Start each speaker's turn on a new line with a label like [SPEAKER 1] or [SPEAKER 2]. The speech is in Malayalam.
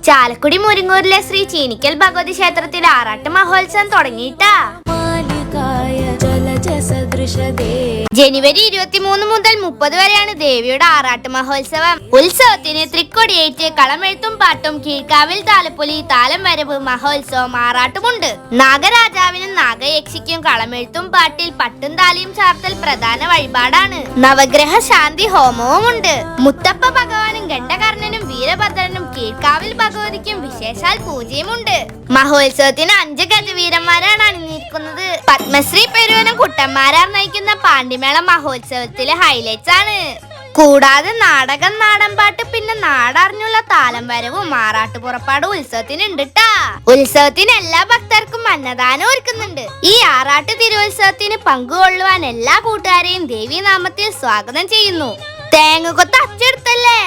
[SPEAKER 1] ചാലക്കുടി മുരിങ്ങൂരിലെ ശ്രീ ചീനിക്കൽ ഭഗവതി ക്ഷേത്രത്തിൽ ആറാട്ട് മഹോത്സവം തുടങ്ങിയിട്ടാ. ജനുവരി 23 മുതൽ 30 വരെയാണ് ദേവിയുടെ ആറാട്ട് മഹോത്സവം. ഉത്സവത്തിന് തൃക്കൊടിയേറ്റ്, കളമെഴുത്തും പാട്ടും, കീഴ്ക്കാവിൽ താലപ്പൊലി, താലം വരവ്, മഹോത്സവം, ആറാട്ടുമുണ്ട്. നാഗരാജാവിനും നാഗയക്ഷിക്കും കളമെഴുത്തും പാട്ടിൽ പട്ടും താലിയും ചാർത്തൽ പ്രധാന വഴിപാടാണ്. നവഗ്രഹ ശാന്തി ഹോമവുമുണ്ട്. മുത്തപ്പ ഭഗവാനും ഗണ്ഡകർണനും വീരഭദ്രനും കീഴ്ക്കാവിൽ ഭഗവതിക്കും വിശേഷാൽ പൂജയുമുണ്ട്. മഹോത്സവത്തിന് 5 ഗജവീരന്മാരാണ് അണിഞ്ഞിരിക്കുന്നത്. പത്മശ്രീ പെരുവനം കുട്ടന്മാരാർ നയിക്കുന്ന പാണ്ടിമേള മഹോത്സവത്തിലെ ഹൈലൈറ്റ്സ് ആണ്. കൂടാതെ നാടകം, നാടൻപാട്ട്, പിന്നെ നാടറിഞ്ഞുള്ള താലം വരവും ആറാട്ട് പുറപ്പാട് ഉത്സവത്തിനുണ്ട് ട്ടാ. ഉത്സവത്തിന് എല്ലാ ഭക്തർക്കും അന്നദാനം ഒരുക്കുന്നുണ്ട്. ഈ ആറാട്ട് തിരുവുത്സവത്തിന് പങ്കുകൊള്ളുവാൻ എല്ലാ കൂട്ടുകാരെയും ദേവീനാമത്തിൽ സ്വാഗതം ചെയ്യുന്നു. തേങ്ങ കൊത്ത് അച്ചെടുത്തല്ലേ.